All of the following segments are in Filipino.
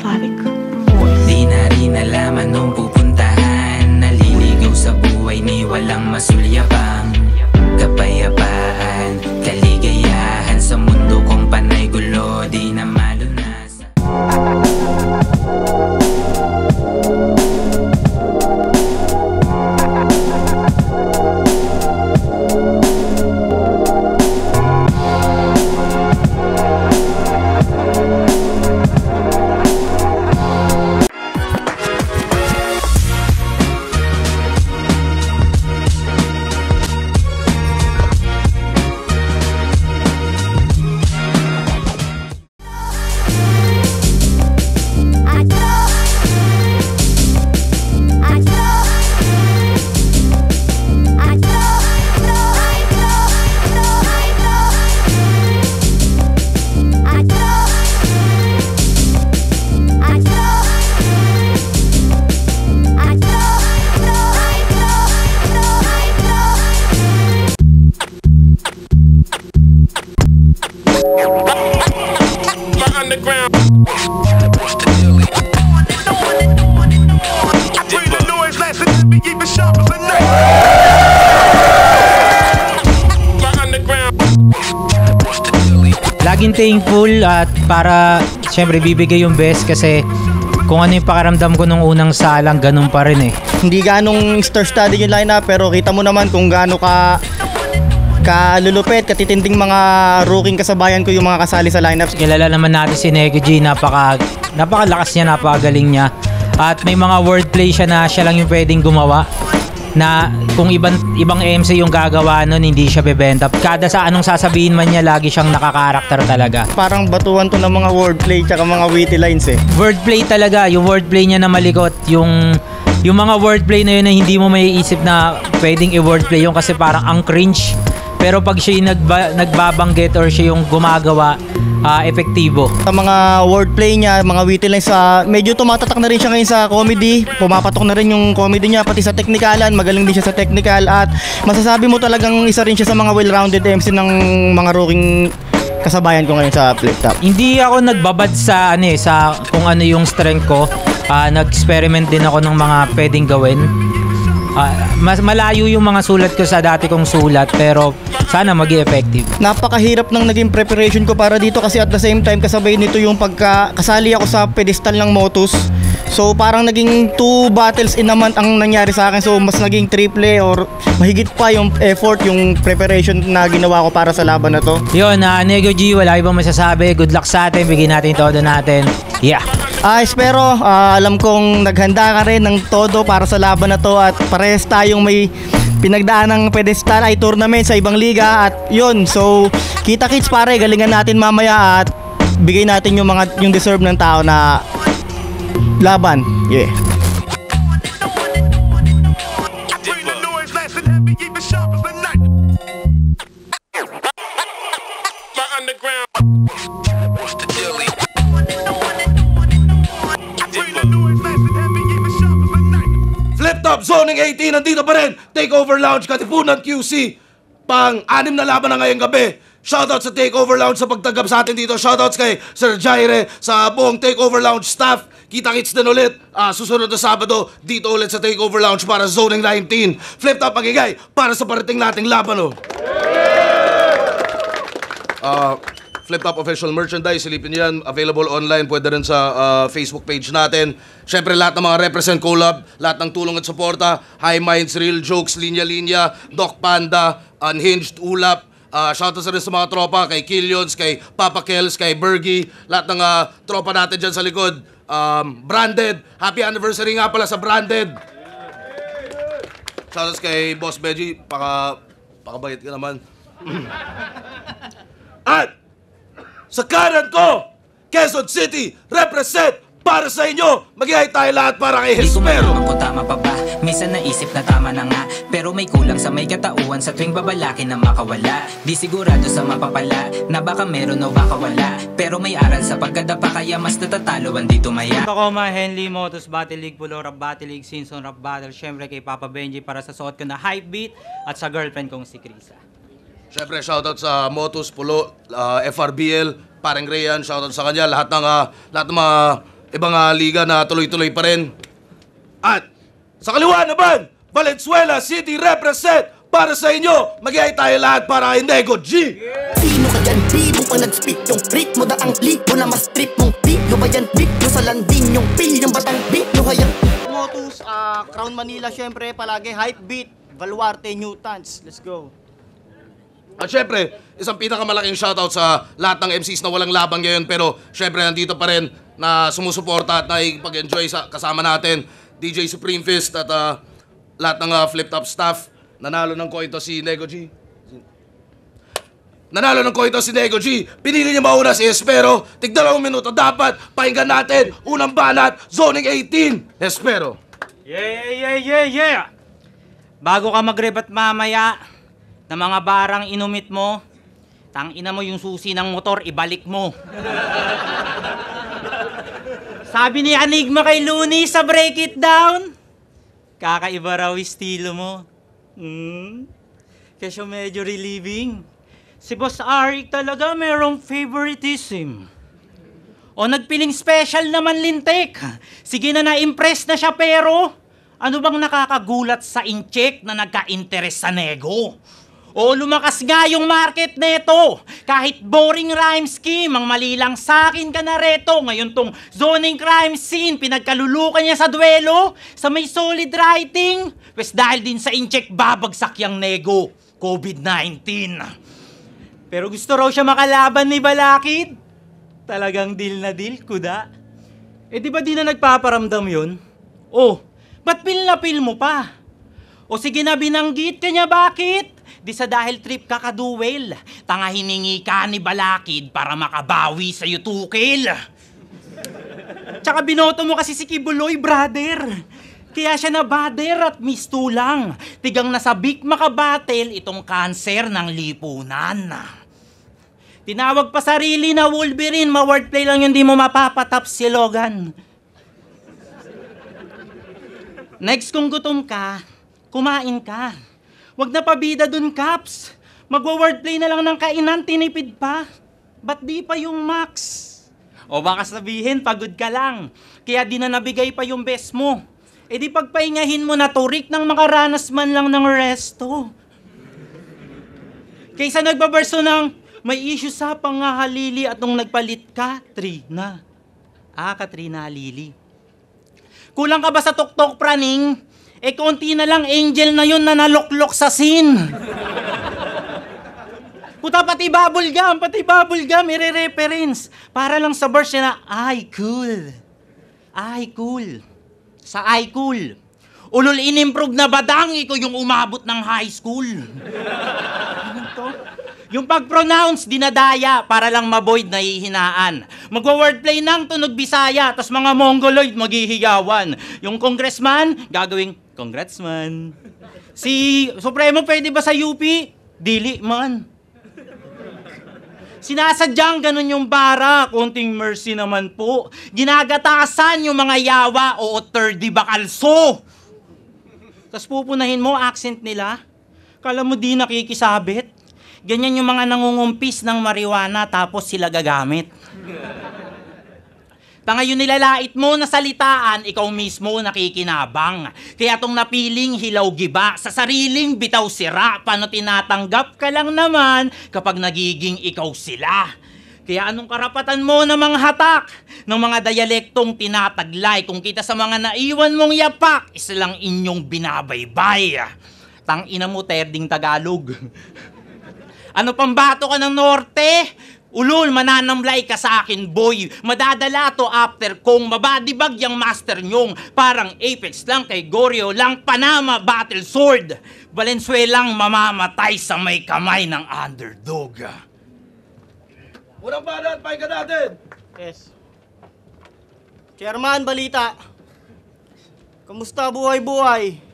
Slavic voice. Di na rin alaman nung pupuntahan. Naliligaw sa buhay ni walang masulyapang kapayapaan, kaligayahan sa mundo kong panay gulo. Di na malunas. Laging thankful at para syempre bibigay yung best kasi kung ano yung pakiramdam ko nung unang salang, ganun pa rin eh. Hindi ganong star-studded yung lineup pero kita mo naman kung gaano kalulupit, katitinding mga rookie kasabayan ko yung mga kasali sa lineups. Kilala naman natin si Nego G, napakalakas niya, napakagaling niya. At may mga wordplay siya na siya lang yung pwedeng gumawa. Na kung ibang MC yung gagawa nun, hindi siya bebenta. Kada sa anong sasabihin man niya, lagi siyang nakakarakter talaga. Parang batuhan to ng mga wordplay tsaka mga witty lines eh. Wordplay talaga, yung wordplay niya na malikot, yung mga wordplay na yun na hindi mo maiisip na pwedeng i-wordplay yung kasi parang ang cringe. Pero pag siya yung nagbabanggit or siya yung gumagawa, epektibo. Sa mga wordplay niya, mga witty lines, medyo tumatatak na rin siya ngayon sa comedy. Pumapatok na rin yung comedy niya, pati sa technicalan, magaling din siya sa technical. At masasabi mo talagang isa rin siya sa mga well-rounded MC ng mga rookie kasabayan ko ngayon sa Flip Top. Hindi ako nagbabad sa kung ano yung strength ko. Nag-experiment din ako ng mga pwedeng gawin. Mas malayo yung mga sulat ko sa dati kong sulat pero sana maging effective. Napakahirap ng naging preparation ko para dito kasi at the same time kasabay nito yung kasali ako sa pedestal ng Motus. So parang naging 2 battles in a month ang nangyari sa akin. So mas naging triple or mahigit pa yung effort, yung preparation na ginawa ko para sa laban na to. Yun, Nego G, wala ibang masasabi. Good luck sa atin, bigyan natin todo natin. Yeah. Espero alam kong naghanda ka rin ng todo para sa laban na to at parehas tayong may pinagdaan ng pedestal ay tournament sa ibang liga at yun. So kita kits pare, galingan natin mamaya at bigay natin yung deserve ng tao na laban. Yeah. Flip Top Zoning 18, nandito pa rin. Takeover Lounge, Katipunan QC. Pang-6 na laban na ngayong gabi. Shoutout sa Takeover Lounge sa pagtanggap sa atin dito. Shoutouts kay Sir Jaire sa buong Takeover Lounge staff. Kita-kits din ulit. Susunod na Sabado, dito ulit sa Takeover Lounge para Zoning 19. Flip Top magigay para sa parating nating laban, oh. Flip Top official merchandise, silipin yan. Available online, pwede rin sa Facebook page natin. Siyempre, lahat ng mga represent collab, lahat ng tulong at suporta, High Minds, Real Jokes, Linya Linya, Doc Panda, Unhinged, Ulap. Shoutout rin sa mga tropa, kay Killions, kay Papa Kels, kay Bergie, lahat ng tropa natin dyan sa likod. Branded, happy anniversary nga pala sa Branded. Shoutouts kay Boss Beji, pakabait ka naman. At sa kanan ko, Quezon City, represent para sa inyo. Mag-ihay tayo lahat para kay Hespero. Di ko kung tama pa ba, minsan naisip na tama na nga. Pero may kulang sa may katauhan sa tuwing babalakin na makawala. Di sigurado sa mapapala, na baka meron o baka wala. Pero may aral sa pagkadapa kaya mas natataloan dito maya. Tacoma, Henley, Motos, Battle League, Pulo, Rap Battle League, Simpson, Rap Battle. Siyempre kay Papa Benji para sa suot ko na hype beat at sa girlfriend kong si Krisa. Siyempre, shoutout sa Motus, Pulo, FRBL, Pareng Rayan, shoutout sa kanya, lahat ng mga ibang liga na tuloy-tuloy pa rin. At sa kaliwa naman, Valenzuela City represent para sa inyo. Mag-iay tayo lahat para kay Nego G. Sino ka dyan? Di mo pa nag-speak yung ritmo da ang lead mo na mas trip mong pilo ba yan? Big mo sa landing yung feel yung batang beat mo hayan. Motus, Crown Manila syempre palagi hype beat, Baluarte, Newtons. Let's go. At syempre, isang pinakamalaking shoutout sa lahat ng MCs na walang laban ngayon pero syempre nandito pa rin na sumusuporta at nakikipag-enjoy kasama natin. DJ Supreme Fist at lahat ng Flip Top staff. Nanalo ng koito si Nego G. Nanalo ng koito si Nego G. Pinili niya mauna si Espero. Tig 2 minuto dapat. Pakinggan natin. Unang banat, Zoning 18. Espero. Yeah. Bago ka mag-rebat mamaya na mga barang inumit mo, tangina mo yung susi ng motor, ibalik mo. Sabi ni Enigma kay Looney sa Break It Down, kakaiba raw estilo mo. Kasi medyo relieving. Si Boss Arik talaga merong favoritism. O nagpiling special naman lintik. Sige na na-impress na siya pero ano bang nakakagulat sa incheck na nagka-interest sa nego? O lumakas nga yung market neto. Kahit boring rhyme scheme, ang mali lang sa'kin ka na reto. Ngayon tong zoning crime scene, pinagkalulukan niya sa duelo. Sa may solid writing, pues dahil din sa incheck babagsak yung nego. COVID-19. Pero gusto raw siya makalaban ni Balakid. Talagang deal na deal, kuda. Eh di ba di na nagpaparamdam yun? Oh, ba't pil na pil mo pa? O sige na binanggit ka niya, bakit? Di sa dahil trip ka kaduel, tanga hiningi ka ni Balakid para makabawi sa yutukil. Tsaka binoto mo kasi si Kibuloy, brother. Kaya siya nabader at mistulang. Tigang nasabik makabatel itong kanser ng lipunan. Tinawag pa sarili na Wolverine, ma-wordplay lang yun, di mo mapapatap si Logan. Next kung gutom ka, kumain ka. Wag na pabida dun, Caps. Magwa-wordplay na lang ng kainan, tinipid pa. Ba't di pa yung max? O baka sabihin, pagod ka lang. Kaya di na nabigay pa yung best mo. E di pagpahingahin mo na turik ng makaranas man lang ng resto. Kaysa nagbabarso ng may issue sa pangahalili at nung nagpalit ka, Trina. Katrina Halili. Kulang ka ba sa tuktok, praning? Eh, konti na lang angel na yun na naloklok sa scene. Puta, pati bubble gum, i-reference. Para lang sa verse niya na, ay, cool. Sa ay, cool. Ulul in-improve na badang, ikaw yung umabot ng high school. Yung pag-pronounce, dinadaya para lang ma-void nahihinaan. Magwa-wordplay ng tunog Bisaya, tas mga Mongoloid maghihiyawan. Yung congressman, gagawing, congressman. Si Supremo pwede ba sa UP? Dili man. Sinasadyang ganun yung bara, konting mercy naman po. Ginagatasan yung mga yawa o third bakalso. Tas pupunahin mo accent nila. Kala mo di nakikisabit. Ganyan yung mga nangungumpis ng marijuana tapos sila gagamit. Tanga yung nilalait mo na salitaan, ikaw mismo nakikinabang. Kaya tong napiling hilaw-giba, sa sariling bitaw sira, paano tinatanggap ka lang naman kapag nagiging ikaw sila. Kaya anong karapatan mo na manghatak ng mga dialektong tinataglay kung kita sa mga naiwan mong yapak, isa lang inyong binabaybay. Tangina mo, terding Tagalog. Ano pambato ka ng norte? Ulul, mananamlay ka sa akin, boy. Madadala to after kong mabadibag yung master nyong. Parang Apex lang kay Goryo lang Panama Battle Sword. Valenzuelang mamamatay sa may kamay ng underdog. Unang banat, pakinggan natin. Yes. Chairman, balita. Kamusta buhay-buhay?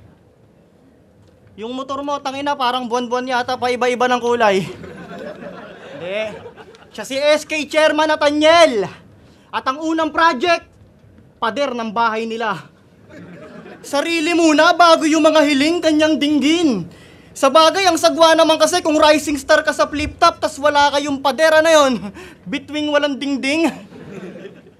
Yung motor mo, tangina, parang buwan-buwan yata pa iba-iba ng kulay. Hindi. Siya si SK Chairman Nathaniel. At ang unang project, pader ng bahay nila. Sarili muna bago yung mga hiling kanyang dinggin. Sa bagay, ang sagwa naman kasi kung rising star ka sa flip top tas wala kayong pader, ano yun? Between walang dingding.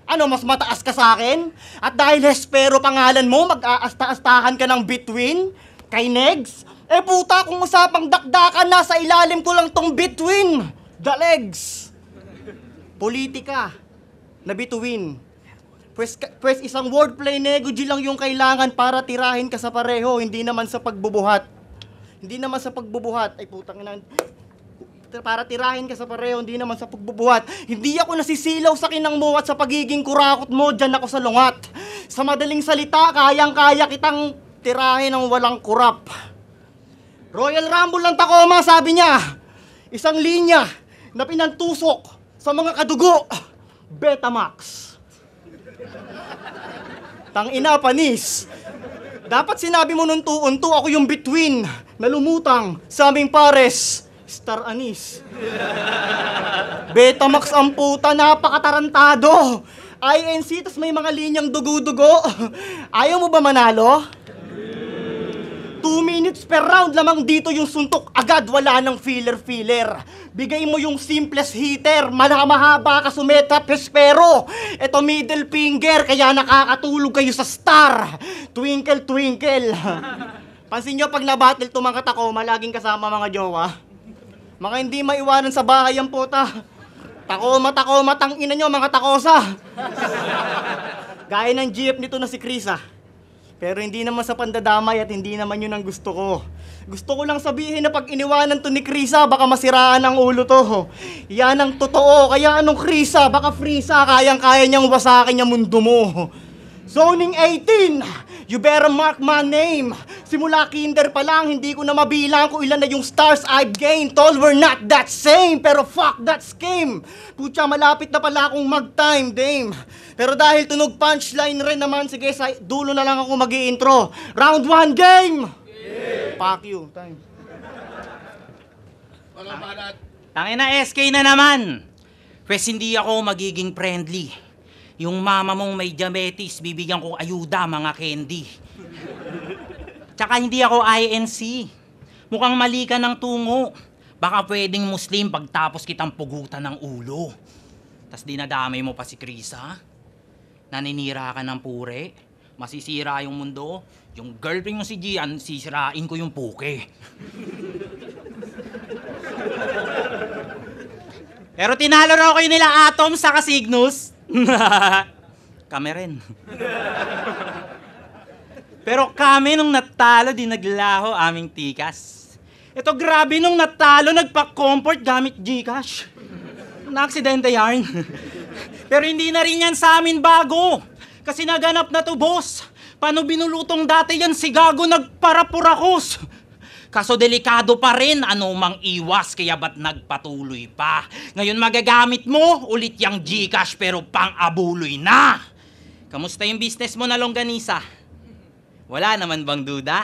Ano, mas mataas ka sa akin? At dahil Hespero pangalan mo, mag-aasta-astahan ka ng between? Kay Negs? Eh puta, kung usapang dakdakan, nasa ilalim ko lang tong between the legs. Politika na between. Pwes isang wordplay, Nego G lang yung kailangan para tirahin ka sa pareho, hindi naman sa pagbubuhat. Hindi naman sa pagbubuhat. Ay putang ina. Para tirahin ka sa pareho, hindi naman sa pagbubuhat. Hindi ako nasisilaw sa kinang mo at sa pagiging kurakot mo, dyan ako sa lungat. Sa madaling salita, kayang-kaya kitang tirahin ng walang kurap. Royal Rumble ng Tacoma, sabi niya. Isang linya na pinantusok sa mga kadugo. Betamax. Tangina, panis. Dapat sinabi mo nung tuon-tu, ako yung between na lumutang sa aming pares. Star Anis. Betamax ang puta, napakatarantado. INC, tas may mga linyang dugo-dugo. Ayaw mo ba manalo? 2 minutes per round lamang dito yung suntok. Agad wala ng filler-filler. Bigay mo yung simplest hitter. Mahaba ka sumetap, Hespero. Ito middle finger, kaya nakakatulog kayo sa star. Twinkle, twinkle. Pansin nyo, pag nabattle to mga Tacoma, laging kasama mga jowa. Mga hindi maiwanan sa bahay ang puta. Tacoma, tangina nyo, mga takosa. Gaya ng GF nito na si Krisa. Pero hindi naman sa pandadamay at hindi naman yun ang gusto ko. Gusto ko lang sabihin na pag iniwanan to ni Krisa, baka masiraan ang ulo to. Yan ang totoo. Kaya anong Krisa, baka Frisa, kayang-kaya niyang wasakin yung mundo mo. Zoning 18, you better mark my name. Simula kinder pa lang, hindi ko na mabilang kung ilan na yung stars I've gained. Tol, we're not that same, pero fuck that scheme. Putya, malapit na pala akong mag-time, dame. Pero dahil tunog punchline rin naman, sige, sa dulo na lang ako mag-i-intro. Round 1, game! Fuck you, time. Tangina, SK na naman. Pwes hindi ako magiging friendly. Yung mama mong may diabetes, bibigyan ko ayuda, mga candy. Tsaka hindi ako INC. Mukhang mali ka ng tungo. Baka pwedeng Muslim pagtapos kitang pugutan ng ulo. Tas dinadamay mo pa si Krisa. Naninira ka ng pure. Masisira yung mundo. Yung girlfriend mo si Gian, sisirain ko yung puke. Pero tinalo raw kayo nila Atom sa Cygnus. Kami rin. Pero kami nung natalo, di naglaho aming tikas. Ito grabe nung natalo, nagpa-comfort gamit Gcash. Na-aksidente yarn. Pero hindi na rin yan sa amin bago. Kasi naganap na to, boss. Paano binulutong dati yan si Gago nagparapurakos? Kaso delikado pa rin, ano mang iwas, kaya ba't nagpatuloy pa? Ngayon magagamit mo ulit yung Gcash pero pang-abuloy na. Kamusta yung business mo na longganisa? Wala naman bang duda?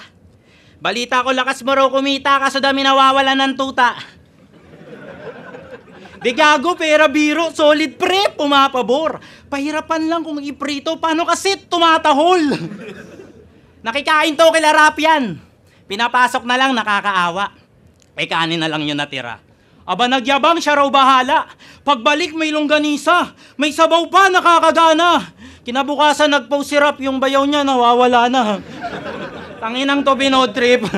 Balita ko lakas mo raw kumita kaso dami nawawala ng tuta. Di Gago, pera biro, solid pre, pumapabor. Pahirapan lang kung iprito, paano kasi tumatahol? Nakikain to kila Rap yan. Pinapasok na lang, nakakaawa. Eh, kanin na lang yun natira. Aba, nagyabang, siya raw bahala. Pagbalik, may longganisa. May sabaw pa, nakakagana. Kinabukasan, nag-post si Rap, yung bayaw niya, nawawala na. Tanginang to, binodtrip.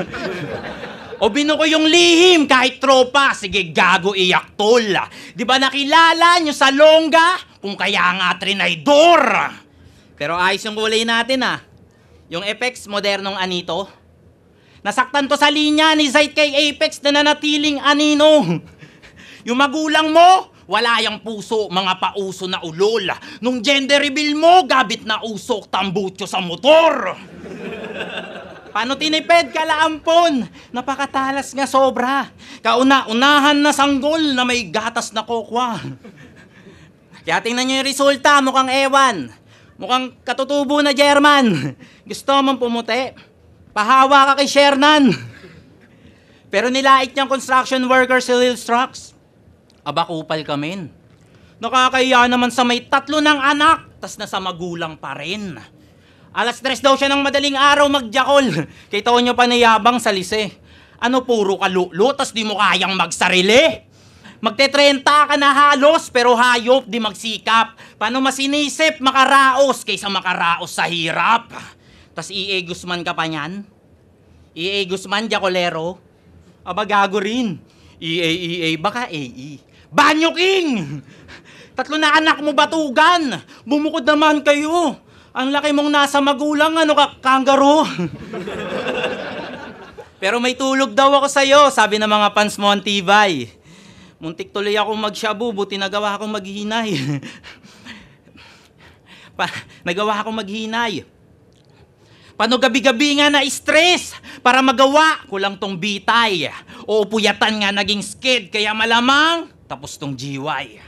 O binuko yung lihim, kahit tropa. Sige, Gago, iyak tol. Di ba nakilala nyo sa longga? Kung kaya nga trinaydor. Pero ayos yung kulay natin, ah. Yung FX, modernong anito. Nasaktan to sa linya ni Zayt kay Apex na nanatiling anino. Yung magulang mo, wala yung puso, mga pauso na ulol. Nung gender reveal mo, gabit na usok, tambutso sa motor. Paano tinipid ka laampon? Napakatalas nga sobra. Kauna-unahan na sanggol na may gatas na kokwa. Kaya tingnan nyo yung resulta, mukhang ewan. Mukhang katutubo na German. Gusto mong pumuti? Pahawa ka kay Shernan. Pero nilait niyang construction worker si Lil Strux. Aba, kupal ka men. Nakakahiya naman sa may 3 ng anak, tas nasa magulang pa rin. Alas 3 daw siya ng madaling araw magjakol. Kay Tonyo pa nayabang sa lise. Ano puro kalulo, tas di mo kayang magsarili? Magte-30 ka na halos, pero hayop di magsikap. Paano masinisip makaraos kaysa makaraos sa hirap? Tas E.A. Guzman ka pa niyan? E.A. Guzman, Jacolero? Aba, gago rin. E.A. baka A.E. Banyo King! 3 na anak mo batugan. Bumukod naman kayo. Ang laki mong nasa magulang, ano ka, kangaroo. Pero may tulog daw ako sa'yo, sabi ng mga fans mo ang tibay. Muntik tuloy akong magshabu, buti nagawa akong maghinay. Nagawa akong maghinay. Paano gabi-gabi nga na stress para magawa ko lang tong bitay. O puyatan nga naging skid, kaya malamang tapos tong GY.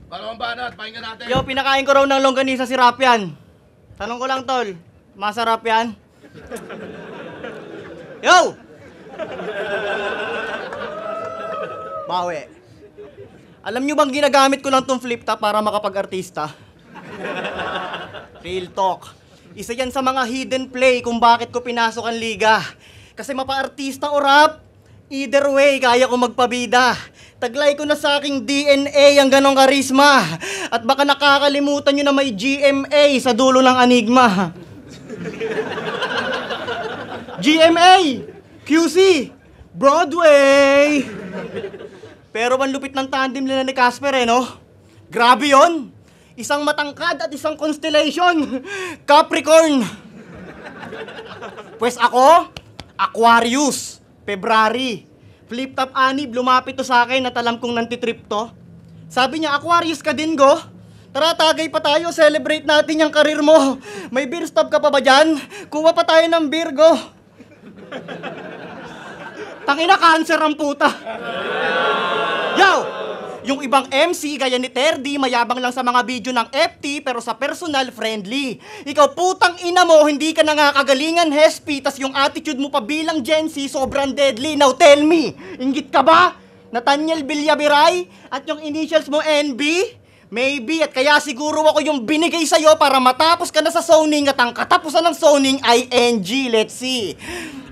Paano ang banat? Pakinggan natin. Yo, pinakain ko raw ng longganisa si Rapian. Tanong ko lang, tol. Masarap yan? Yo! Bawi. Alam nyo bang ginagamit ko lang tong flip top para makapag-artista? Real talk. Isa yan sa mga hidden play kung bakit ko pinasok ang liga. Kasi mapa-artista o rap, either way, kaya ko magpabida. Taglay ko na sa aking DNA ang ganong karisma. At baka nakakalimutan nyo na may GMA sa dulo ng anigma. GMA! QC! Broadway! Pero ang lupit ng tandem nila ni Casper no? Grabe yon. Isang matangkad at isang constellation. Capricorn! Pues ako, Aquarius, February. Flip top anib, lumapit to sa akin at alam kong nantitrip to. Sabi niya, Aquarius ka din, go? Tara, tagay pa tayo, celebrate natin yung karir mo. May beer stop ka pa ba dyan? Kuha pa tayo ng beer, go. Tangina, cancer ang puta. Yo! Yung ibang MC, gaya ni Terdy, mayabang lang sa mga video ng FT, pero sa personal, friendly. Ikaw, putang ina mo, hindi ka nakakagalingan, Hespi, tas yung attitude mo pa bilang Gen Z, sobrang deadly. Now tell me, inggit ka ba? Nathaniel Villabiray? At yung initials mo, NB? Maybe, at kaya siguro ako yung binigay sa'yo para matapos ka na sa zoning at ang katapusan ng zoning ay NG. Let's see.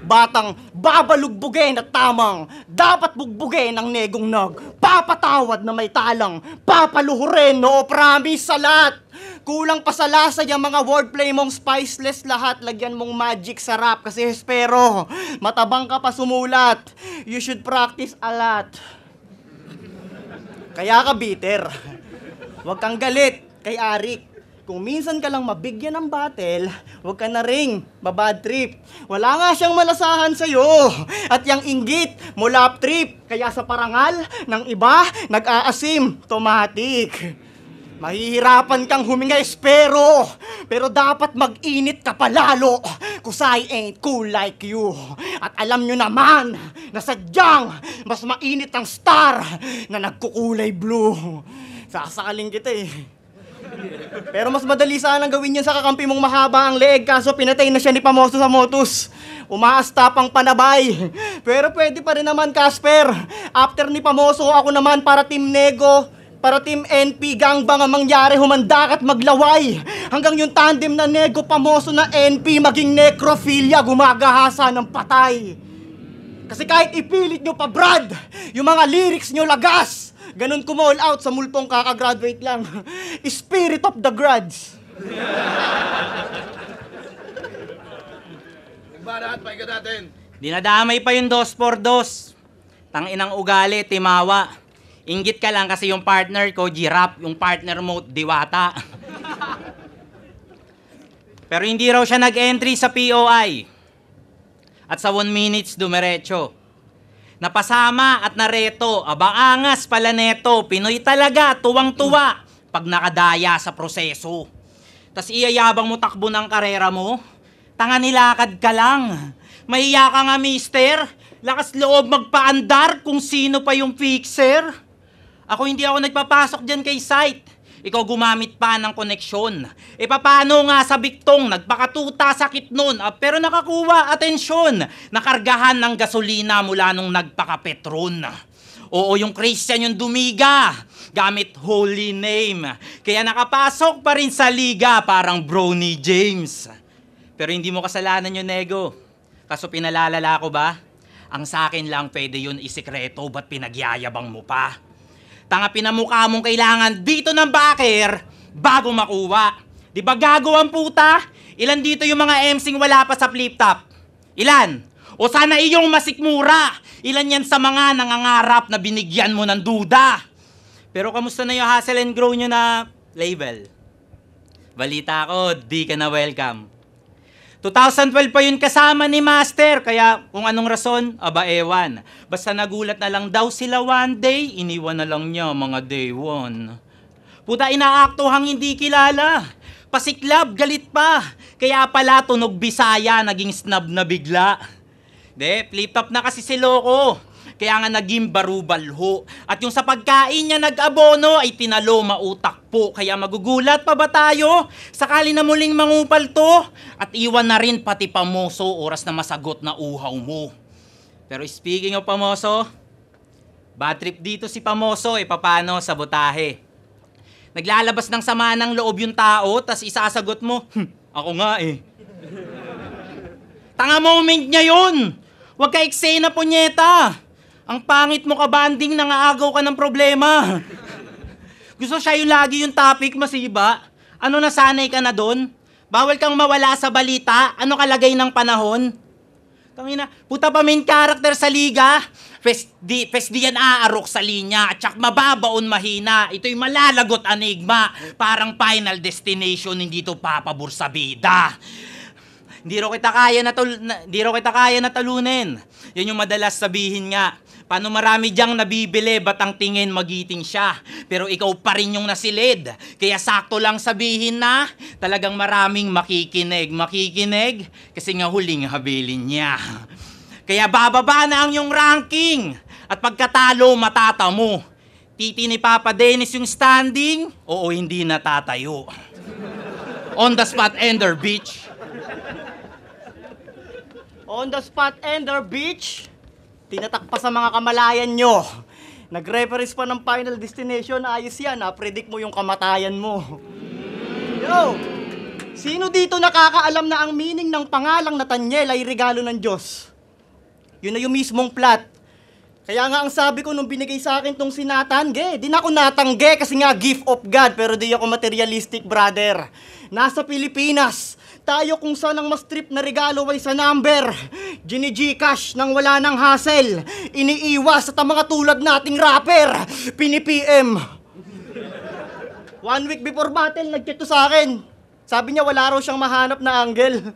Batang babalugbugin at tamang dapat bugbugin ng negong papatawad na may talang papaluhurin, no, promise sa lahat. Kulang pa sa lasa yung mga wordplay mong spiceless lahat. Lagyan mong magic sa rap kasi espero matabang ka pa sumulat. You should practice a lot. Kaya ka bitter. Huwag kang galit kay Arik. Kung minsan ka lang mabigyan ng battle, huwag ka na ring mabad trip. Wala nga siyang malasahan sa'yo. At yung inggit, mulap trip. Kaya sa parangal ng iba, nag-aasim, automatic. Mahihirapan kang huminga, espero. Pero dapat mag-init ka palalo. Cause I ain't cool like you. At alam nyo naman na sadyang mas mainit ang star na nagkukulay blue. Sasakaling kita eh. Pero mas madali sanang gawin yan sa kakampi mong mahaba ang leeg, kaso pinatay na siya ni Pamoso sa Motus. Umaasta pang panabay. Pero pwede pa rin naman, Casper. After ni Pamoso, ako naman para Team Nego, para Team NP, gangbang ang mangyari, humandak at maglaway. Hanggang yung tandem na Nego, Pamoso na NP, maging necrophilia, gumagahasa ng patay. Kasi kahit ipilit nyo pa, Brad, yung mga lyrics nyo lagas. Ganun kumall out sa multong kakagraduate lang. Spirit of the grads. Nagbanat, pakinggan natin. Dinadamay pa yung 2x2. Tanginang ugali, timawa. Inggit ka lang kasi yung partner ko, Girap. Yung partner mo, Diwata. Pero hindi raw siya nag-entry sa POI. At sa 1 minutes, dumiretso. Napasama at nareto, abangas pala neto, Pinoy talaga, tuwang-tuwa pag nakadaya sa proseso. Tas iyayabang mo takbo ng karera mo, tanga nilakad ka lang. Mahiya ka nga, mister, lakas loob magpaandar kung sino pa yung fixer. Ako hindi ako nagpapasok dyan kay site. Ikaw gumamit pa ng koneksyon. E paano nga sa biktong, nagpakatuta sakit nun, pero nakakuha atensyon. Nakargahan ng gasolina mula nung nagpakapetron. Oo, yung Christian yung dumiga, gamit holy name. Kaya nakapasok pa rin sa liga, parang Brony James. Pero hindi mo kasalanan yun, Nego. Kaso pinalalala ko ba? Ang sa akin lang pwede yun isikreto, ba't pinagyayabang mo pa? Tanga pinamukha mong kailangan dito ng backer bago makuha. Di ba gago ang puta? Ilan dito yung mga MC'ng wala pa sa flip top? Ilan? O sana iyong masikmura. Ilan yan sa mga nangangarap na binigyan mo ng duda? Pero kamusta na yung hustle and grow nyo na label? Balita ko, di ka na welcome. 2012 pa yun kasama ni Master, kaya kung anong rason, aba ewan. Basta nagulat na lang daw sila one day, iniwan na lang niya mga day one. Puta, inaaktohang hindi kilala. Pasiklab, galit pa. Kaya pala tunog Bisaya, naging snub na bigla. Flip-top na kasi si Loco. Kaya nga naging barubalho. At yung sa pagkain niya nag-abono ay tinalo mautak po. Kaya magugulat pa ba tayo? Sakali na muling mangupal to. At iwan na rin pati pamoso oras na masagot na uhaw mo. Pero speaking of pamoso, bad trip dito si pamoso, paano sa botahe? Naglalabas ng sama ng loob yung tao, tas isasagot mo, ako nga Tanga moment niya yun! Huwag ka eksena, punyeta! Ang pangit mo ka banding, nangaagaw ka ng problema. Gusto siya yung lagi yung topic, masiba? Ano nasanay ka na doon? Bawal kang mawala sa balita? Ano kalagay ng panahon? Tangina, puta pa main character sa liga? Pes di yan aarok sa linya, at tsak mababaon mahina. Ito'y malalagot enigma, parang Final Destination, hindi to papabor sa bida. Hindi ro kita kaya na talunin. Yan yung madalas sabihin nga. Paano marami diyang nabibili, ba't ang tingin magiting siya? Pero ikaw pa rin yung nasilid. Kaya sakto lang sabihin na talagang maraming makikinig. Makikinig kasi nga huling habilin niya. Kaya bababa na ang yung ranking. At pagkatalo, matata mo. Titi ni Papa Dennis yung standing, oo hindi natatayo. On the spot, Ender, bitch. On the spot, Ender, bitch. Tinatak pa sa mga kamalayan nyo. Nag-reference pa ng Final Destination, ayos yan ha. Predict mo yung kamatayan mo. Yo! Sino dito nakakaalam na ang meaning ng pangalang Nathaniel ay regalo ng Diyos? Yun na yung mismong plot. Kaya nga ang sabi ko nung binigay sa akin tong si Nathan, di na ako natangge kasi nga gift of God, pero di ako materialistic, brother. Nasa Pilipinas, tayo kung saan ang mas trip na regalo ay sa number. Gini-Gcash nang wala ng hassle. Iniiwas at ang mga tulad nating rapper. Pini-PM. 1 week before battle, nag-chat to sa akin. Sabi niya wala raw siyang mahanap na angle.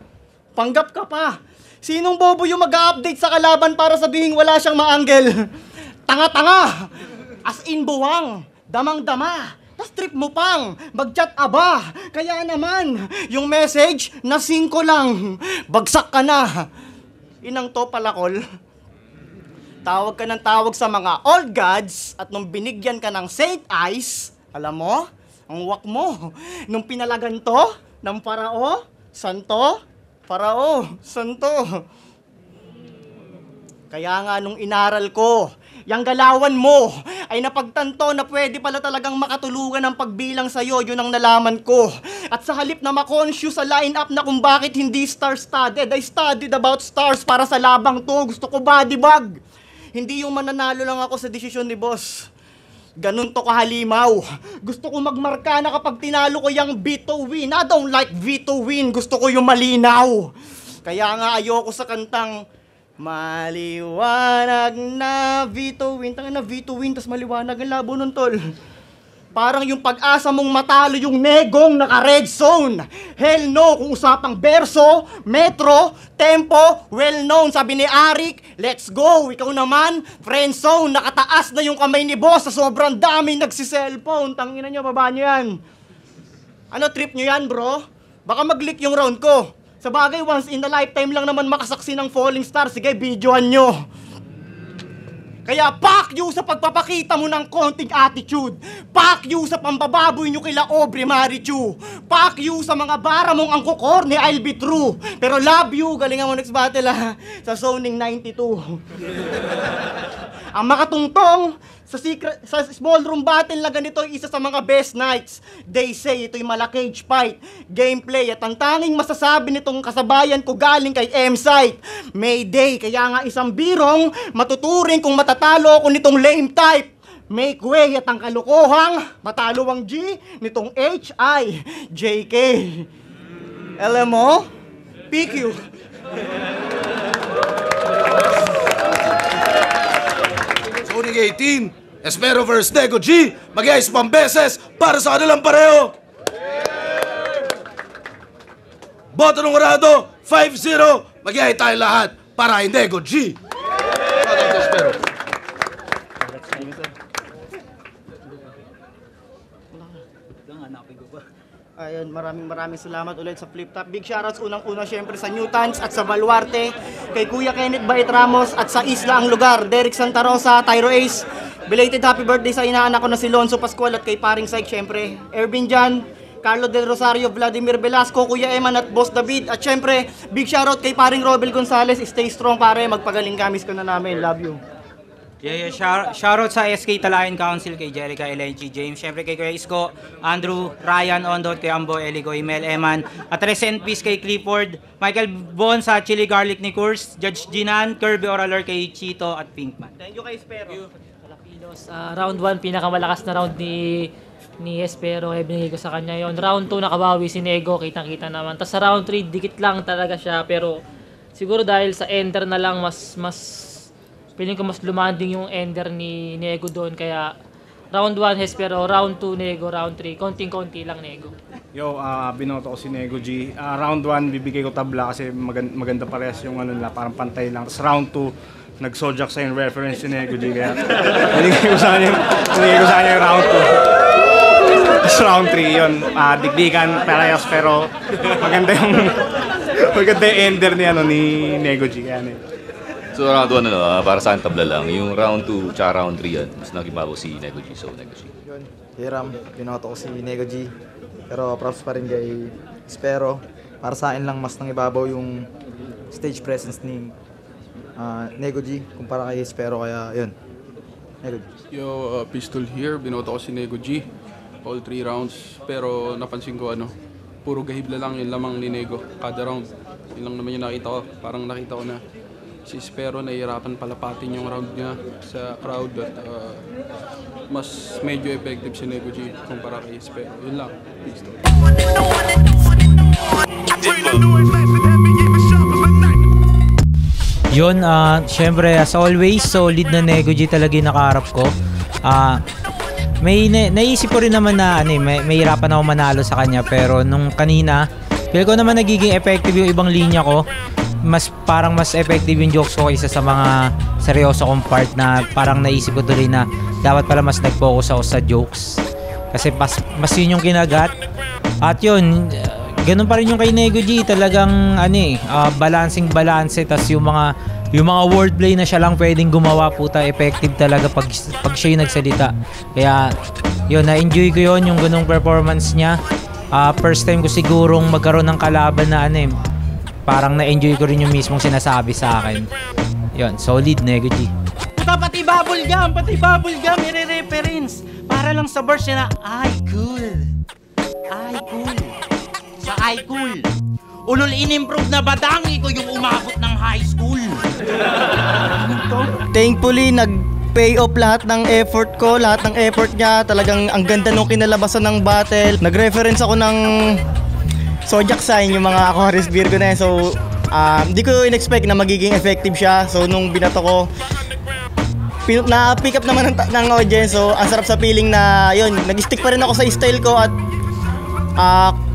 Panggap ka pa. Sinong bobo yung mag-update sa kalaban para sabihin wala siyang ma-angle? Tanga-tanga! As in buwang, damang-dama. Tas trip mo pang, mag-chat aba. Kaya naman, yung message na 5 lang. Bagsak ka na. Inang to palakol. Tawag ka ng tawag sa mga old gods at nung binigyan ka ng Saint Eyes, alam mo, ang wak mo, nung pinalagan to ng parao, santo, parao, santo. Kaya nga nung inaral ko, yung galawan mo ay napagtanto na pwede pala talagang makatulungan ng pagbilang sa'yo, yun ang nalaman ko. At sa halip na makonscious sa line-up na kung bakit hindi star-studded, I studied about stars para sa labang to. Gusto ko body bag. Hindi yung mananalo lang ako sa desisyon ni boss. Ganun to kahalimaw. Gusto ko magmarka na kapag tinalo ko yung Vito win. I don't like Vito win. Gusto ko yung malinaw. Kaya nga ayoko sa kantang maliwanag na Vito win. Tanga na Vito win, tas maliwanag ang labo nun, tol. Parang yung pag-asa mong matalo yung negong naka-red zone. Hell no, kung usapang berso, metro, tempo, well known. Sabi ni Arik, let's go. Ikaw naman, friend zone, nakataas na yung kamay ni boss sa sobrang dami nagsi-cellphone. Tangina nyo, baba nyo yan. Ano trip nyo yan, bro? Baka mag-leak yung round ko. Sa bagay, once in a lifetime lang naman makasaksi ng falling star. Sige, videoan nyo. Kaya fuck you sa pagpapakita mo ng konting attitude. Fuck you sa pambababoy nyo kila Aubrey Marichu. Fuck you sa mga bara mong angkokor ni I'll be true. Pero love you, galingan mo next battle ha. Sa zoning 92. Ang makatungtong sa small room battle na ganito, isa sa mga best nights. They say ito'y malakage fight, gameplay, at ang tanging masasabi nitong kasabayan ko galing kay M-Site. Mayday, kaya nga isang birong matuturing kung matatalo ako nitong lame type. Make way at ang kalukuhang matalo ang G nitong H-I-J-K. Alam mo? PQ. Zoning 18, Espero vs. Nego G, mag-iayos pang beses para sa kanilang pareho. Boto ng Orado, 5-0, mag-iayos tayo lahat para kay Nego G. Espero. Ayun, maraming salamat ulit sa Flip Top. Big shoutouts unang-una syempre sa Newtons at sa Baluarte, kay Kuya Kenneth Bait Ramos at sa Isla ang lugar, Derek Santa Rosa, Tyro Ace. Belated happy birthday sa inaanak ko na si Lonzo Pascual at kay Paring Syke syempre, Ervin Jan, Carlo Del Rosario, Vladimir Velasco, Kuya Eman at Boss David. At syempre, big shoutout kay Paring Robel Gonzalez. Stay strong pare, magpagaling kamis ko na namin. Love you. Yeah, shoutout sa SK Talayan Council, kay Jerica LNG James, syempre kay Kuya Isko, Andrew, Ryan, Ondot, kay Ambo, Eligo, Emel, Eman, at rest in peace kay Clifford, Michael Bon sa Chili Garlic ni Kurs, Judge Jinan, Kirby Oraler, kay Chito at Pinkman. Thank you kay Espero. Round 1, pinakamalakas na round ni Espero, binigay ko sa kanya yon. Round 2, nakabawi si Nego, kitang-kita naman. Tapos sa round 3, dikit lang talaga siya, pero siguro dahil sa enter na lang, piling ko mas lumanding yung ender ni Nego doon. Kaya round 1 Espero, round 2 Nego, round 3 konting-konti lang Nego. Yo, binoto ko si Nego G. Round 1 bibigay ko tabla kasi maganda parehas yung ano nila, parang pantay lang. Tapos round 2 nag-sojak sa yung reference si Nego G, kaya binigay ko sa kanya yung round 2. Tapos round 3 yun, digdigan parehas pero maganda yung ender ni Nego G, kaya So round 1 para sa akin tabla lang. Yung round 2 tsaka round 3 yan, mas nakibabaw si Nego G. So Nego G. Yun, hiram, binoto ko si Nego G. Pero props pa rin kay Espero. Para sa akin lang mas nangibabaw yung stage presence ni Nego G kumpara kay Espero, kaya yun. Nego G. Yo, Pistol here, binoto ko si Nego G. All 3 rounds, pero napansin ko puro gahibla lang yung lamang ni Nego kada round. Yun lang naman yung nakita ko. Parang nakita ko na si Espero nahihirapan palapatin yung round niya sa crowd at mas medyo effective si Nego G kumpara kay Espero. Yun lang. Pistol. Yun, syempre as always, solid na Nego G talaga yung nakaharap ko. May naisip ko rin naman na may hirapan ako manalo sa kanya, pero nung kanina feel ko naman nagiging effective yung ibang linya ko. Parang mas effective yung jokes ko kaysa sa mga seryoso kong part, na parang naisip ko tuloy na dapat pala mas nag-focus ako sa jokes kasi mas yun yung kinagat. At yun, ganun pa rin yung kay Nego G, talagang balancing balance, tas yung mga wordplay na siya lang pwedeng gumawa, puta effective talaga pag siya yung nagsalita. Kaya yun, na-enjoy ko yun, yung ganung performance niya. First time ko sigurong magkaroon ng kalaban na parang na-enjoy ko rin yung mismong sinasabi sa akin. Yun, solid Nego G. Pati bubble gum, i-reference. Para lang sa verse niya na, ay cool. Sa ay cool. Ulul in-improve na badangi ko yung umabot ng high school. Thankfully, nag-pay off lahat ng effort ko, lahat ng effort niya. Talagang ang ganda nung kinalabasan ng battle. Nag-reference ako ng Zodiac sign, yung mga Aquarius Virgo na yun. So, hindi ko in-expect na magiging effective siya. So, nung binato ko, na-pick up naman ng audience. So, ang sarap sa feeling na, yun, nag-stick pa rin ako sa style ko. At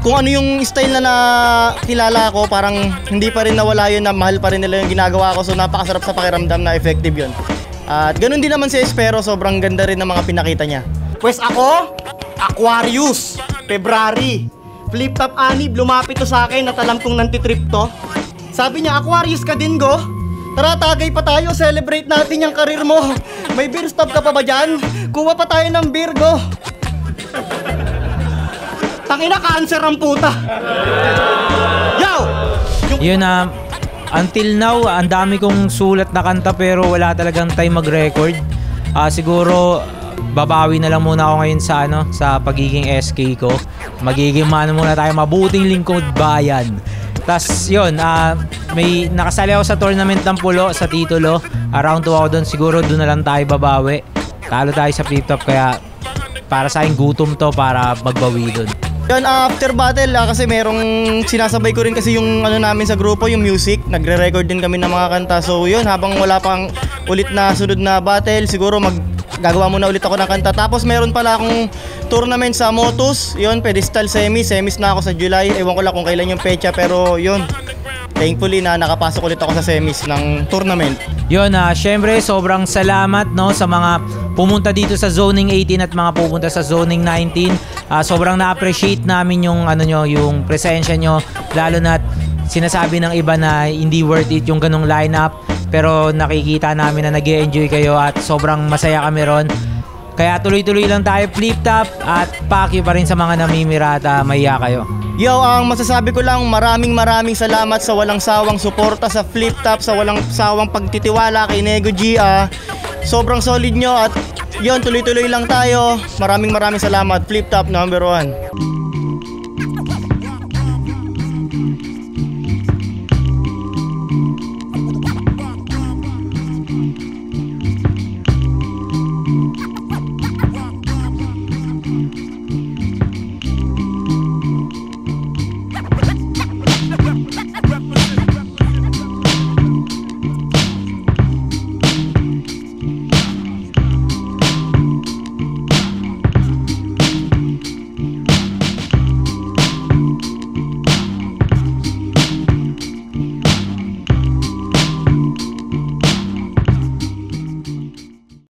kung ano yung style na nakilala ko, parang hindi pa rin nawala yun, na mahal pa rin nila yung ginagawa ko. So, napakasarap sa pakiramdam na effective yun. At ganun din naman si Espero, sobrang ganda rin ng mga pinakita niya. Pues ako, Aquarius, February. Flip Top Anib, lumapit to sa akin at alam kong nantitrip to. Sabi niya, Aquarius ka din, go? Tara, tagay pa tayo, celebrate natin yung karir mo. May beer stop ka pa ba dyan? Kuha pa tayo ng beer, go. Tangina, cancer ang puta. Yo! Yun until now, ang dami kong sulat na kanta pero wala talagang time mag-record. Siguro babawi na lang muna ako ngayon sa sa pagiging SK ko. Magiging muna tayo, mabuting lingkod bayan. Tas yun, may nakasali ako sa tournament ng pulo sa titulo. Round 2 ako doon, siguro doon na lang tayo babawi. Talo tayo sa flip top, kaya para sa akin gutom to para magbawi doon. Yun, after battle, kasi merong sinasabay ko rin kasi yung namin sa grupo, yung music. Nagre-record din kami ng mga kanta. So yun, habang wala pang ulit na sunod na battle, siguro gagawa muna ulit ako ng kanta. Tapos meron pala akong tournament sa Motus. Yun, pedestal semis na ako sa July. Ewan ko lang kung kailan yung pecha, pero yun, thankfully na nakapasok ulit ako sa semis ng tournament. Yun, syempre sobrang salamat sa mga pumunta dito sa Zoning 18 at mga pupunta sa Zoning 19. Sobrang na-appreciate namin yung yung presensya nyo, lalo na sinasabi ng iba na hindi worth it yung ganung lineup, pero nakikita namin na nag-e-enjoy kayo at sobrang masaya kami ron. Kaya tuloy-tuloy lang tayo, flip top, at paki pa rin sa mga namimirata, maya kayo. Yo, ang masasabi ko lang, maraming salamat sa walang sawang suporta sa flip top, sa walang sawang pagtitiwala kay Nego G. Sobrang solid nyo at yun, tuloy-tuloy lang tayo. Maraming salamat, flip top #1.